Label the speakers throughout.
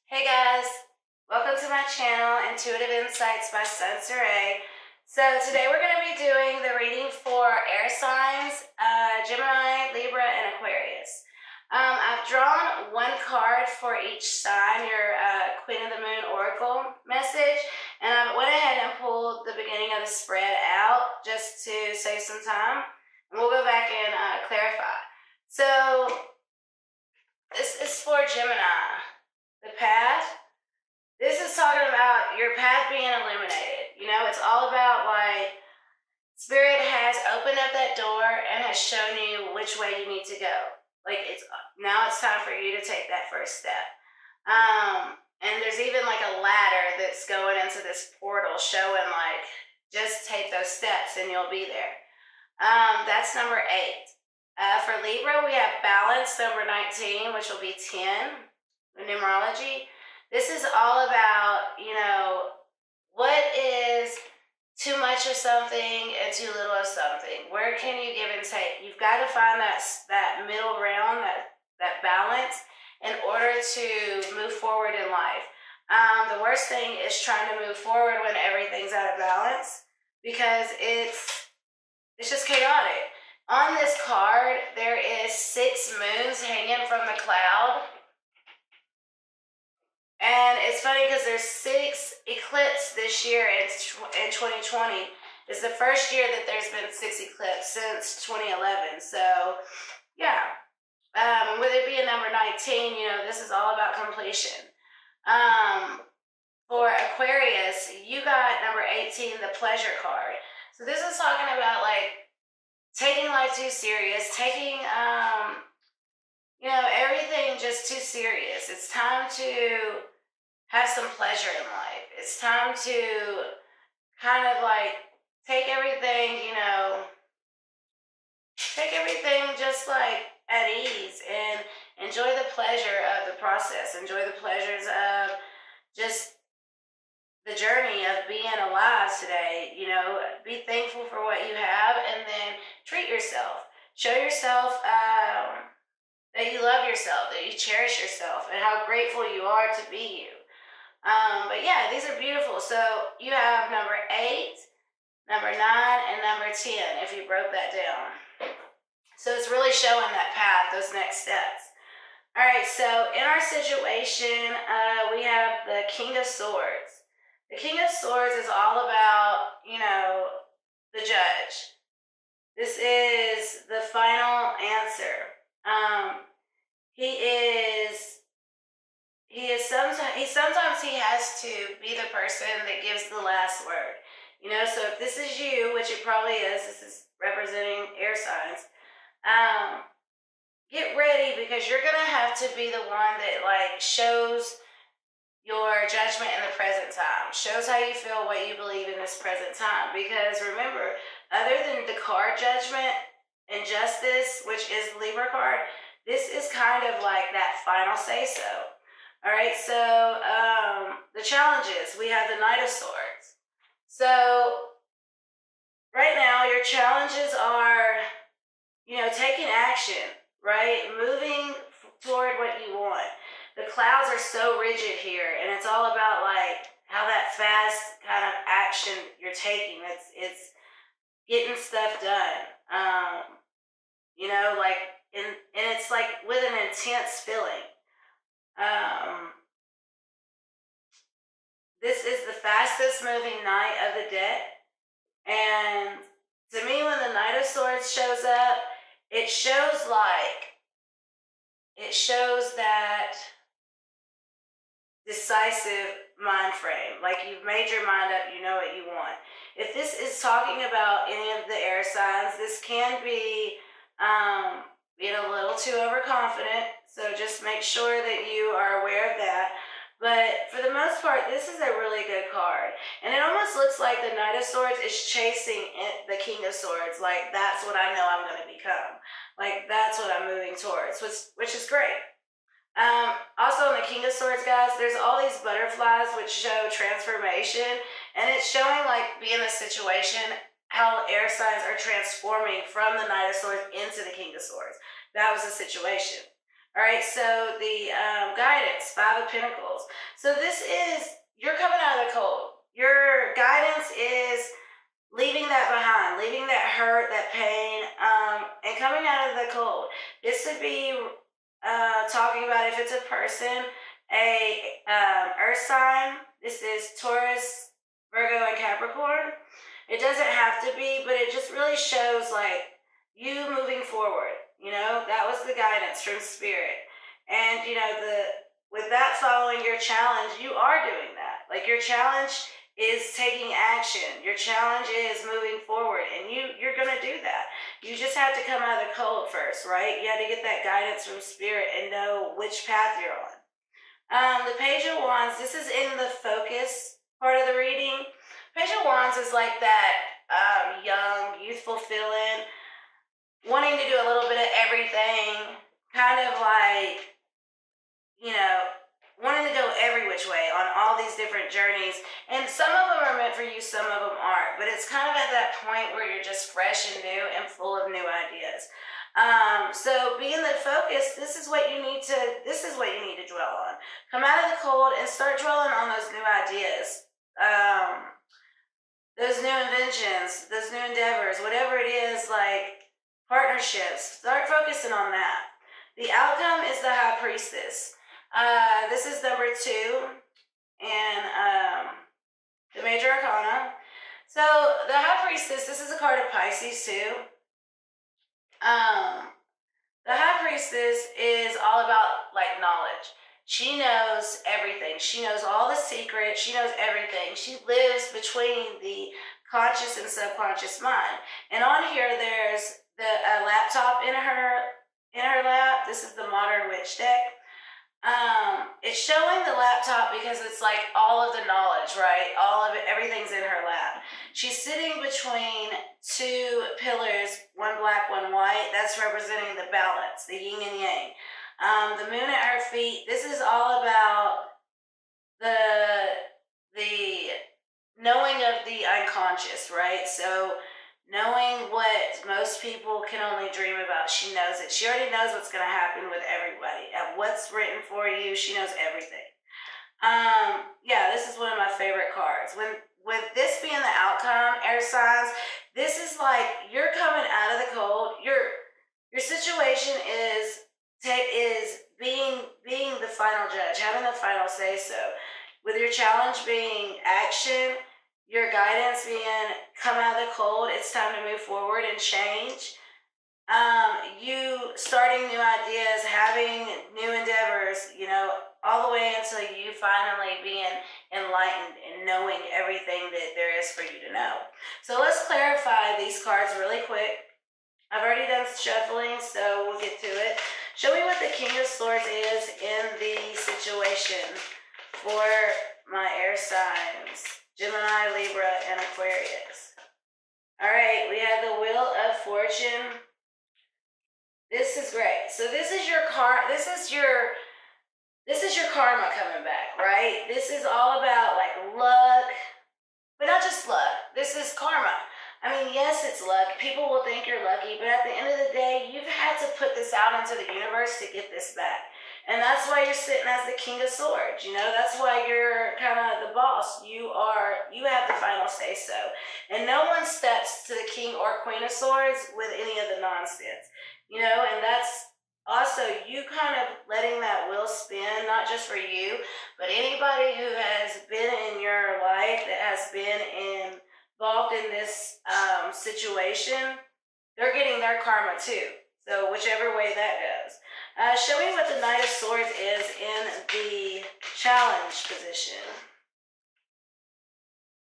Speaker 1: Hey guys, welcome to my channel, Intuitive Insights by Sagittarius. So today we're going to be doing the reading for air signs, Gemini, Libra, and Aquarius. I've drawn one card for each sign, your Queen of the Moon Oracle message, and I went ahead and pulled the beginning of the spread out just to save some time. And we'll go back and clarify. So this is for Gemini. The path, this is talking about your path being illuminated. You know, it's all about like Spirit has opened up that door and has shown you which way you need to go. Like now it's time for you to take that first step. And there's even like a ladder that's going into this portal showing like just take those steps and you'll be there. That's number 8. For Libra, we have balance, number 19, which will be 10. Numerology. This is all about, you know, what is too much of something and too little of something. Where can you give and take? You've got to find that middle ground, that balance, in order to move forward in life. The worst thing is trying to move forward when everything's out of balance, because it's just chaotic. On this card, there is 6 moons hanging from the cloud. And it's funny because there's 6 eclipses this year in 2020. It's the first year that there's been 6 eclipses since 2011. So, yeah. With it being number 19, you know, this is all about completion. For Aquarius, you got number 18, the pleasure card. So this is talking about like taking life too serious, taking you know, everything just too serious. It's time to have some pleasure in life. It's time to kind of like take everything, you know, take everything just like at ease and enjoy the pleasure of the process. Enjoy the pleasures of just the journey of being alive today. You know, be thankful for what you have and then treat yourself. Show yourself that you love yourself, that you cherish yourself, and how grateful you are to be you. But yeah, these are beautiful. So you have number 8, number 9, and number 10, if you broke that down. So it's really showing that path, those next steps. All right, so in our situation, we have the King of Swords. The King of Swords is all about, you know, the judge. This is the final answer. Sometimes he has to be the person that gives the last word. You know, so if this is you, which it probably is, this is representing air signs, get ready, because you're gonna have to be the one that like shows your judgment in the present time, shows how you feel, what you believe in this present time. Because remember, other than the card judgment and justice, which is the Libra card, this is kind of like that final say-so. All right, so the challenges, we have the Knight of Swords. So right now, your challenges are, you know, taking action, right? Moving toward what you want. The clouds are so rigid here, and it's all about like how that fast kind of action you're taking. It's getting stuff done. You know, like and it's like with an intense feeling. This is the fastest moving knight of the deck, and to me, when the Knight of Swords shows up, it shows that decisive mind frame. Like you've made your mind up, you know what you want. If this is talking about any of the air signs, this can be being a little too overconfident. So just make sure that you are aware of that. But for the most part, this is a really good card. And it almost looks like the Knight of Swords is chasing the King of Swords. Like, that's what I know I'm going to become. Like, that's what I'm moving towards, which is great. Also, in the King of Swords, guys, there's all these butterflies which show transformation. And it's showing, like, being a situation, how air signs are transforming from the Knight of Swords into the King of Swords. That was the situation. All right, so the guidance, 5 of Pentacles. So this is, you're coming out of the cold. Your guidance is leaving that behind, leaving that hurt, that pain, and coming out of the cold. This would be talking about, if it's a person, a earth sign. This is Taurus, Virgo, and Capricorn. It doesn't have to be, but it just really shows like you moving forward. You know, that was the guidance from spirit. And you know, with that following your challenge, you are doing that. Like your challenge is taking action. Your challenge is moving forward, and you're gonna do that. You just have to come out of the cold first, right? You have to get that guidance from spirit and know which path you're on. The Page of Wands, this is in the focus part of the reading. Page of Wands is like that young, youthful feeling, wanting to do a little bit of everything, kind of like, you know, wanting to go every which way on all these different journeys. And some of them are meant for you, some of them aren't. But it's kind of at that point where you're just fresh and new and full of new ideas. So being the focus, this is what you need to dwell on. Come out of the cold and start dwelling on those new ideas. Those new inventions, those new endeavors, whatever it is, like partnerships, start focusing on that. The outcome is the High Priestess. This is number 2 and the Major Arcana. So the High Priestess, this is a card of Pisces too. The High Priestess is all about like knowledge. She knows everything. She knows all the secrets. She knows everything. She lives between the conscious and subconscious mind. And on here, there's the laptop in her lap. This is the Modern Witch deck. It's showing the laptop because it's like all of the knowledge, right? All of it, everything's in her lap. She's sitting between 2 pillars, one black, one white. That's representing the balance, the yin and yang. The moon at her feet. This is all about the knowing of the unconscious, right? So knowing what most people can only dream about. She knows it. She already knows what's going to happen with everybody. And what's written for you, she knows everything. Yeah, this is one of my favorite cards. With this being the outcome, air signs, this is like you're coming out of the cold. Your situation is being the final judge, having the final say so. With your challenge being action, your guidance being come out of the cold, it's time to move forward and change. You starting new ideas, having new endeavors, you know, all the way until you finally being enlightened and knowing everything that there is for you to know. So let's clarify these cards really quick. I've already done shuffling, so we'll get to it. Show me what the King of Swords is in the situation for my air signs, Gemini, Libra, and Aquarius. All right, we have the Wheel of Fortune. This is great. So this is your karma coming back, right? This is all about like luck, but not just luck. This is karma. I mean, yes, it's luck. People will think you're lucky, but at the end of the day, you've had to put this out into the universe to get this back. And that's why you're sitting as the King of Swords, you know? That's why you're kind of the boss. You have the final say so. And no one steps to the King or Queen of Swords with any of the nonsense, you know? And that's also you kind of letting that wheel spin, not just for you, but anybody who has been in your life that has been involved in this situation, they're getting their karma too. So whichever way that goes. Show me what the Knight of Swords is in the challenge position.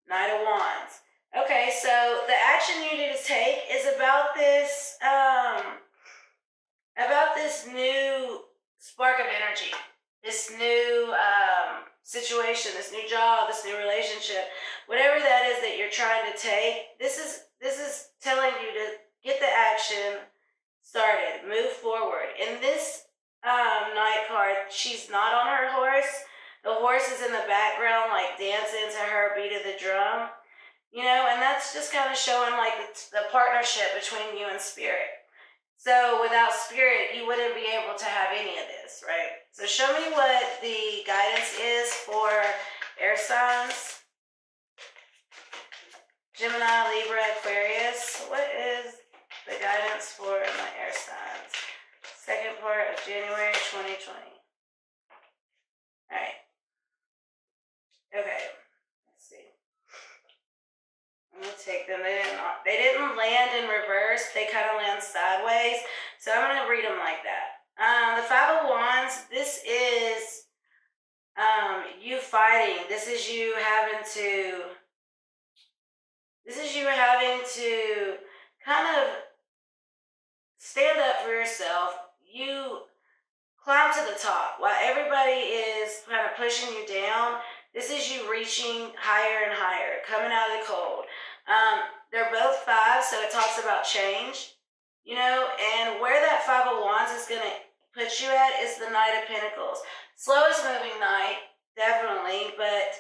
Speaker 1: Knight of Wands. Okay, so the action you need to take is about this new spark of energy, this new situation, this new job, this new relationship, whatever that is that you're trying to take. This is telling you to get the action started, move forward. In this Knight card, she's not on her horse. The horse is in the background, like dancing to her beat of the drum, you know, and that's just kind of showing like the partnership between you and spirit. So without spirit, you wouldn't be able to have any of this, right? So show me what the guidance is for air signs. Gemini, Libra, Aquarius. What is the guidance for my air signs? Second part of January 2020. All right. Okay. Let's see. I'm gonna take them. They didn't land in reverse. They kind of land sideways. So I'm gonna read them like that. The Five of Wands. This is you fighting. This is you having to. This is you having to kind of stand up for yourself. You climb to the top while everybody is kind of pushing you down. This is you reaching higher and higher, coming out of the cold. They're both five, so it talks about change, you know, and where that Five of Wands is going to put you at is the Knight of Pentacles. Slowest moving knight, definitely, but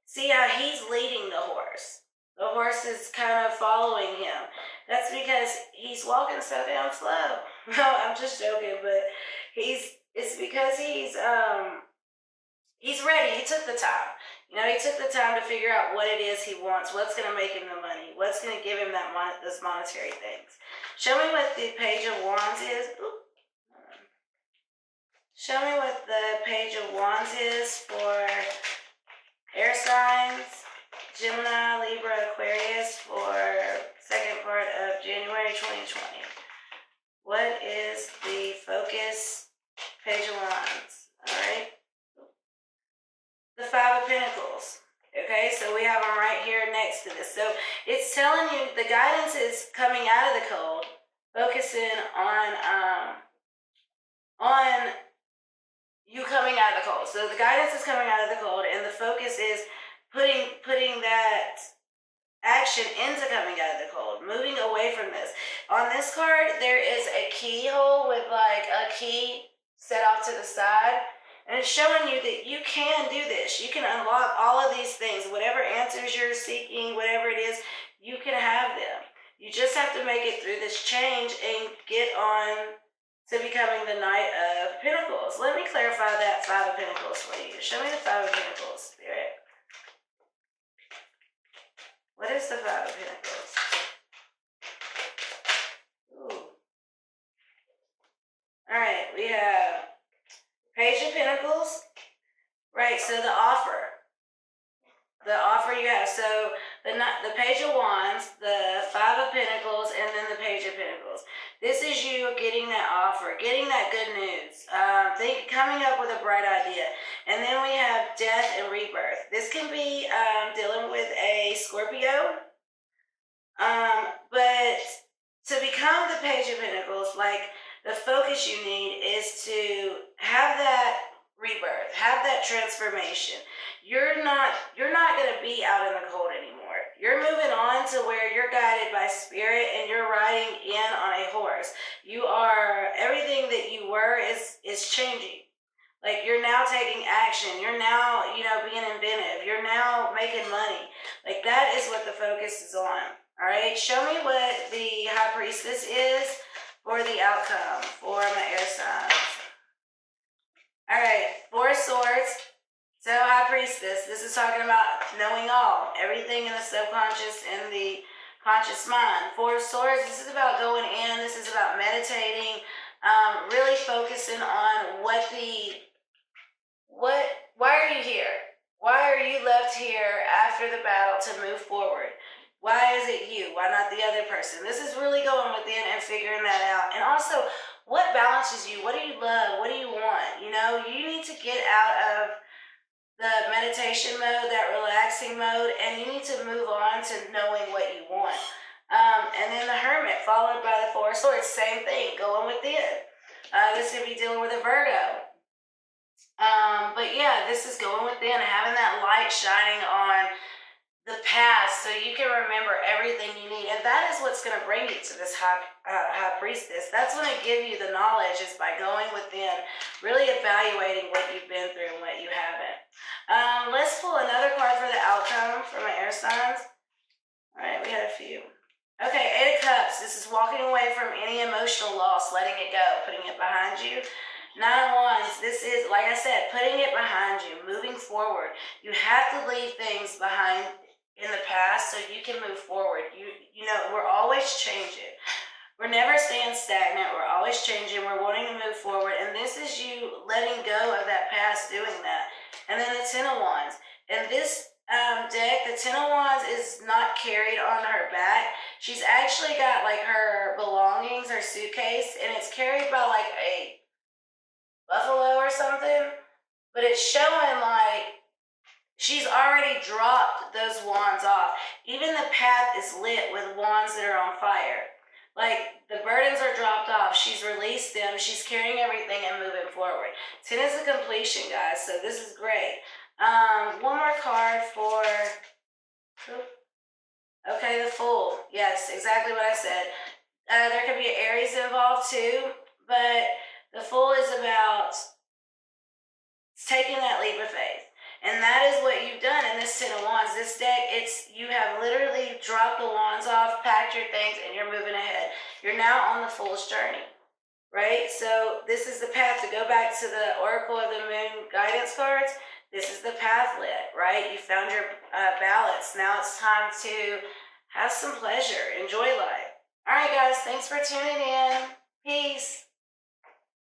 Speaker 1: see how he's leading the horse. The horse is kind of following him. That's because he's walking so damn slow. No, I'm just joking, but it's because he's ready. He took the time. You know, he took the time to figure out what it is he wants, what's going to make him the money, what's going to give him those monetary things. Show me what the Page of Wands is. Show me what the Page of Wands is for air signs. Gemini, Libra, Aquarius for second part of January 2020. What is the focus? Page of Wands. All right. The Five of Pentacles. Okay, so we have them right here next to this. So it's telling you the guidance is coming out of the cold, focusing on you coming out of the cold. So the guidance is coming out of the cold, and the focus is putting that action into coming out of the cold, moving away from this. On this card, there is a keyhole with like a key set off to the side, and it's showing you that you can do this. You can unlock all of these things, whatever answers you're seeking, whatever it is, you can have them. You just have to make it through this change and get on to becoming the Knight of Pentacles. Let me clarify that Five of Pentacles for you. Show me the Five of Pentacles, Spirit. What is the Five of Pentacles? Ooh. All right, we have Page of Pentacles. Right, so the offer. The offer you have. So the Page of Wands, the Five of Pentacles, and then the Page of Pentacles. This is you getting that offer, getting that good news, coming up with a bright idea. And then we have death and rebirth. This can be dealing with a Scorpio. But to become the Page of Pentacles, like the focus you need is to have that rebirth, have that transformation. You're not going to be out in the cold anymore. You're moving on to where you're guided by spirit and you're riding in on a horse. You are, everything that you were is changing. Like you're now taking action. You're now, being inventive. You're now making money. Like that is what the focus is on. All right. Show me what the High Priestess is for the outcome for my air signs. All right. Four of Swords. So High Priestess, this is talking about knowing all, everything in the subconscious and the conscious mind. Four of Swords, this is about going in, this is about meditating, really focusing on why are you here? Why are you left here after the battle to move forward? Why is it you? Why not the other person? This is really going within and figuring that out. And also, what balances you? What do you love? What do you want? You need to get out of the meditation mode, that relaxing mode, and you need to move on to knowing what you want. And then the Hermit, followed by the Four of Swords, same thing, going within. This could be dealing with a Virgo. But yeah, this is going within, having that light shining on the past so you can remember everything you need. And that is what's going to bring you to this high priestess. That's going to give you the knowledge, is by going within, really evaluating what you've been through and what you haven't. Let's pull another card for the outcome for my air signs. All right, we had a few. Okay, 8 of Cups. Cups, this is walking away from any emotional loss, letting it go, putting it behind you. Nine of Wands, this is, like I said, putting it behind you, moving forward. You have to leave things behind in the past so you can move forward. You know, we're always changing. We're never staying stagnant. We're always changing. We're wanting to move forward. And this is you letting go of that past, doing that. And then the Ten of Wands. And this deck, the Ten of Wands is not carried on her back. She's actually got like her belongings, her suitcase, and it's carried by like a buffalo or something. But it's showing like she's already dropped those wands off. Even the path is lit with wands that are on fire. Like, the burdens are dropped off. She's released them. She's carrying everything and moving forward. 10 is a completion, guys, so this is great. One more card for... Okay, the Fool. Yes, exactly what I said. There could be an Aries involved, too, but the Fool is about taking that leap of faith. And that is what you've done in this Ten of Wands. This deck, you have literally dropped the wands off, packed your things, and you're moving ahead. You're now on the Fool's journey, right? So this is the path. To go back to the Oracle of the Moon guidance cards, this is the path lit, right? You found your balance. Now it's time to have some pleasure. Enjoy life. All right, guys, thanks for tuning in. Peace.